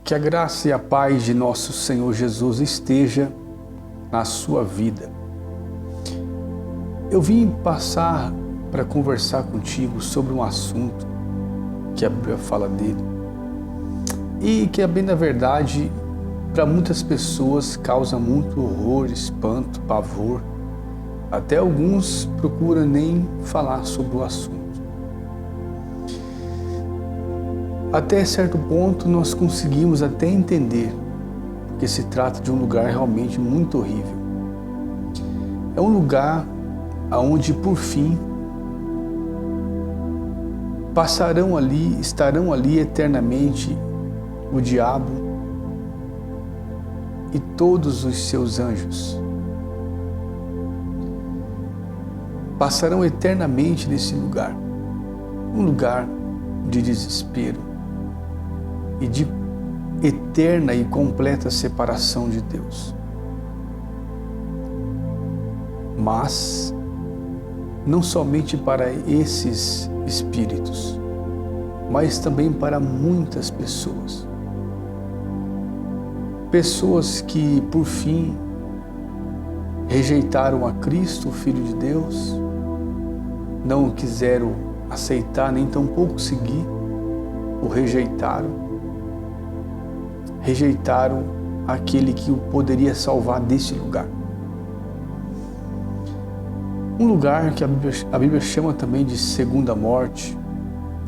Que a graça e a paz de nosso Senhor Jesus esteja na sua vida. Eu vim passar para conversar contigo sobre um assunto que a Bíblia fala dele e que, bem na verdade, para muitas pessoas causa muito horror, espanto, pavor. Até alguns procuram nem falar sobre o assunto. Até certo ponto nós conseguimos até entender que se trata de um lugar realmente muito horrível. É um lugar onde por fim estarão ali eternamente o diabo e todos os seus anjos. Passarão eternamente nesse lugar, um lugar de desespero e de eterna e completa separação de Deus. Mas não somente para esses espíritos, mas também para muitas pessoas. Pessoas que, por fim, rejeitaram a Cristo, o Filho de Deus, não o quiseram aceitar, nem tampouco seguir, o rejeitaram aquele que o poderia salvar desse lugar. Um lugar que a Bíblia chama também de segunda morte,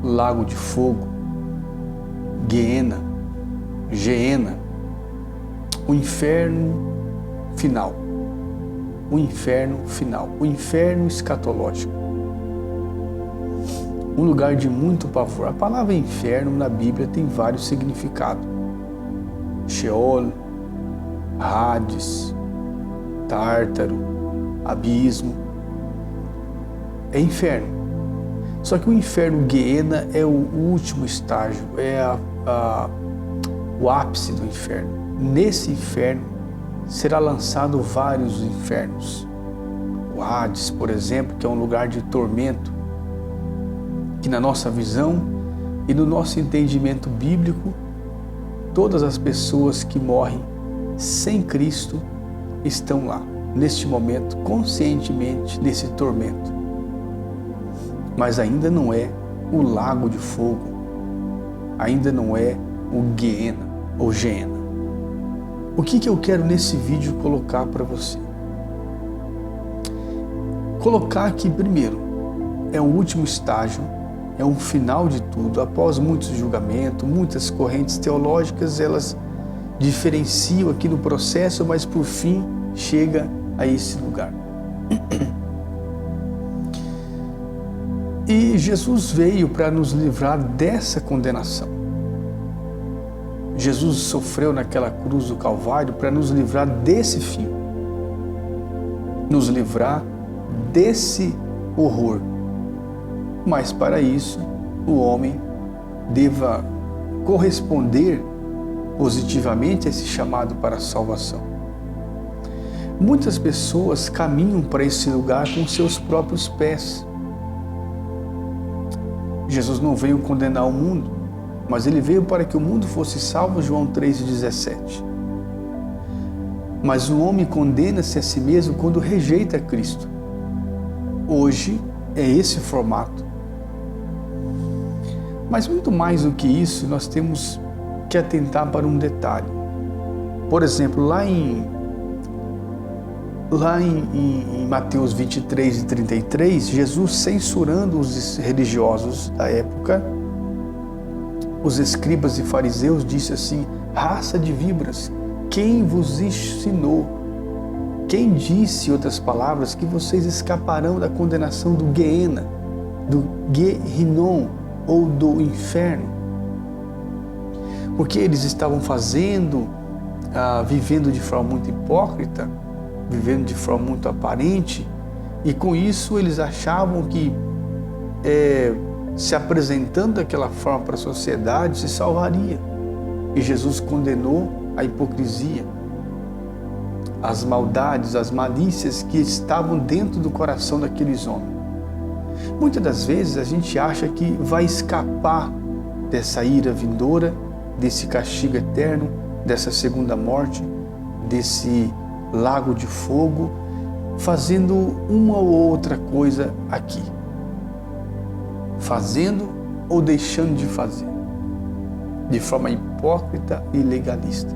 lago de fogo, Geena, o inferno final, o inferno escatológico. Um lugar de muito pavor. A palavra inferno na Bíblia tem vários significados. Sheol, Hades, Tártaro, abismo. É inferno. Só que o inferno Geena é o último estágio, é o ápice do inferno. Nesse inferno será lançado vários infernos. O Hades, por exemplo, que é um lugar de tormento, que na nossa visão e no nosso entendimento bíblico, todas as pessoas que morrem sem Cristo estão lá, neste momento, conscientemente, nesse tormento. Mas ainda não é o lago de fogo, ainda não é o Geena ou Geena. O que eu quero nesse vídeo colocar para você? Colocar que, primeiro, é o último estágio, é um final de tudo. Após muitos julgamentos, muitas correntes teológicas, elas diferenciam aqui no processo, mas por fim chega a esse lugar. E Jesus veio para nos livrar dessa condenação. Jesus sofreu naquela cruz do Calvário para nos livrar desse fim, nos livrar desse horror. Mas para isso, o homem deva corresponder positivamente a esse chamado para a salvação. Muitas pessoas caminham para esse lugar com seus próprios pés. Jesus não veio condenar o mundo, mas ele veio para que o mundo fosse salvo, João 3,17. Mas o homem condena-se a si mesmo quando rejeita Cristo. Hoje é esse formato. Mas muito mais do que isso, nós temos que atentar para um detalhe. Por exemplo, lá em Mateus 23 e 33, Jesus censurando os religiosos da época, os escribas e fariseus, disse assim: raça de víboras, quem vos ensinou? Quem disse, em outras palavras, que vocês escaparão da condenação do Geena, do Gehinnom ou do inferno? Porque eles estavam vivendo de forma muito hipócrita, vivendo de forma muito aparente, e com isso eles achavam que se apresentando daquela forma para a sociedade se salvaria. E Jesus condenou a hipocrisia, as maldades, as malícias que estavam dentro do coração daqueles homens. Muitas das vezes a gente acha que vai escapar dessa ira vindoura desse castigo eterno, dessa segunda morte, desse lago de fogo, fazendo uma ou outra coisa aqui. Fazendo ou deixando de fazer, de forma hipócrita e legalista.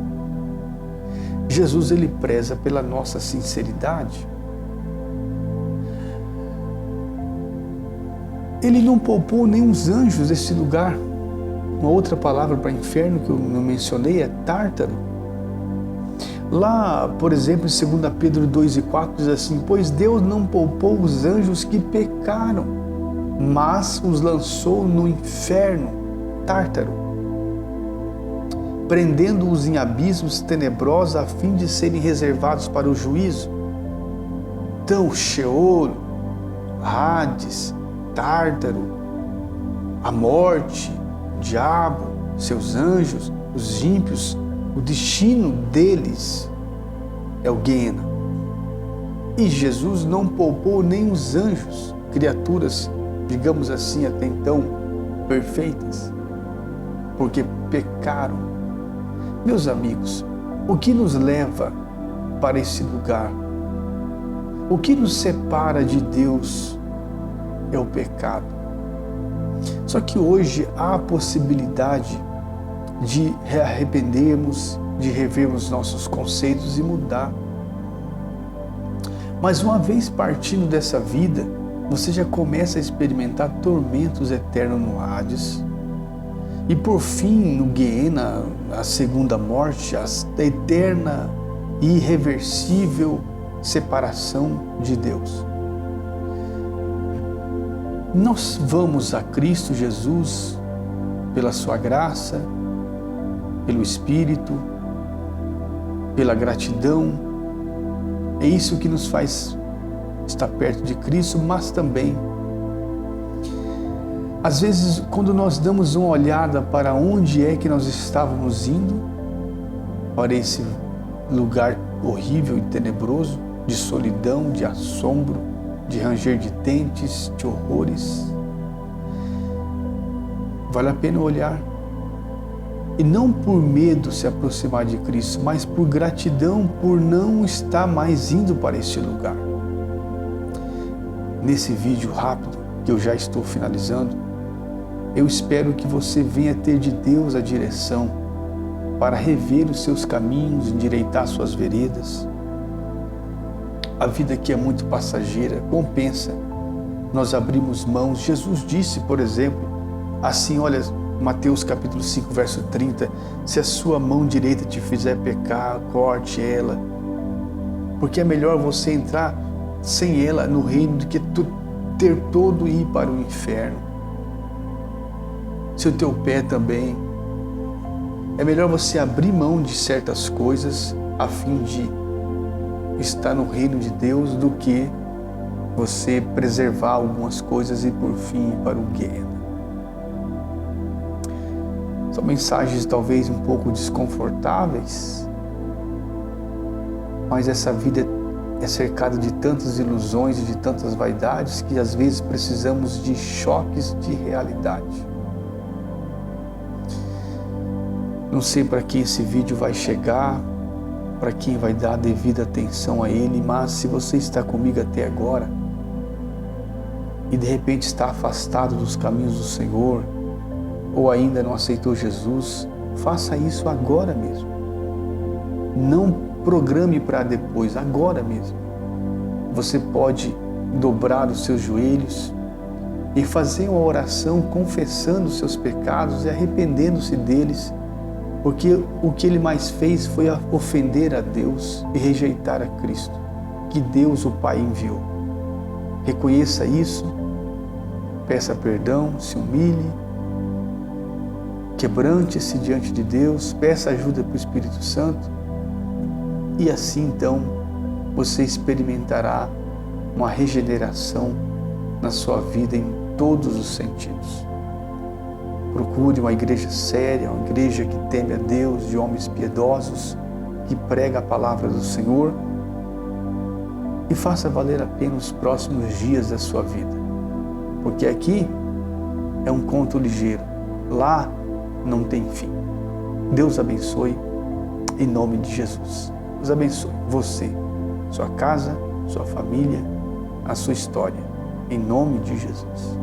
Jesus, ele preza pela nossa sinceridade. Ele não poupou nem os anjos desse lugar. Uma outra palavra para inferno que eu não mencionei é tártaro. Lá, por exemplo, em 2 Pedro 2:4 diz assim: pois Deus não poupou os anjos que pecaram, mas os lançou no inferno, tártaro, prendendo-os em abismos tenebrosos a fim de serem reservados para o juízo. Então, Sheol, Hades, Tártaro, a morte, o diabo, seus anjos, os ímpios, o destino deles é o Guiena. E Jesus não poupou nem os anjos, criaturas, digamos assim, até então perfeitas, porque pecaram. Meus amigos, o que nos leva para esse lugar? O que nos separa de Deus é o pecado. Só que hoje há a possibilidade de arrependermos, de revermos nossos conceitos e mudar. Mas uma vez partindo dessa vida, você já começa a experimentar tormentos eternos no Hades. E por fim, no Guiena, a segunda morte, a eterna e irreversível separação de Deus. Nós vamos a Cristo Jesus pela sua graça, pelo Espírito, pela gratidão. É isso que nos faz estar perto de Cristo, mas também, às vezes, quando nós damos uma olhada para onde é que nós estávamos indo, para esse lugar horrível e tenebroso, de solidão, de assombro, de ranger de dentes, de horrores, vale a pena olhar. E não por medo se aproximar de Cristo, mas por gratidão por não estar mais indo para este lugar. Nesse vídeo rápido, que eu já estou finalizando, eu espero que você venha ter de Deus a direção para rever os seus caminhos, endireitar suas veredas. A vida aqui é muito passageira, compensa nós abrimos mãos. Jesus disse, por exemplo, assim, olha, Mateus capítulo 5, verso 30, se a sua mão direita te fizer pecar, corte ela, porque é melhor você entrar sem ela no reino do que tu ter todo e ir para o inferno. Se o teu pé também, é melhor você abrir mão de certas coisas a fim de estar no reino de Deus do que você preservar algumas coisas e por fim ir para o Guiena. São mensagens talvez um pouco desconfortáveis, mas essa vida é cercada de tantas ilusões e de tantas vaidades que às vezes precisamos de choques de realidade. Não sei para quem esse vídeo vai chegar, para quem vai dar a devida atenção a ele, mas se você está comigo até agora e de repente está afastado dos caminhos do Senhor, ou ainda não aceitou Jesus, faça isso agora mesmo. Não programe para depois, agora mesmo. Você pode dobrar os seus joelhos e fazer uma oração confessando os seus pecados e arrependendo-se deles, porque o que ele mais fez foi ofender a Deus e rejeitar a Cristo, que Deus o Pai enviou. Reconheça isso, peça perdão, se humilhe, quebrante-se diante de Deus, peça ajuda para o Espírito Santo e assim então você experimentará uma regeneração na sua vida em todos os sentidos. Procure uma igreja séria, uma igreja que teme a Deus, de homens piedosos, que prega a palavra do Senhor e faça valer a pena os próximos dias da sua vida. Porque aqui é um conto ligeiro, lá não tem fim. Deus abençoe, em nome de Jesus. Deus abençoe você, sua casa, sua família, a sua história, em nome de Jesus.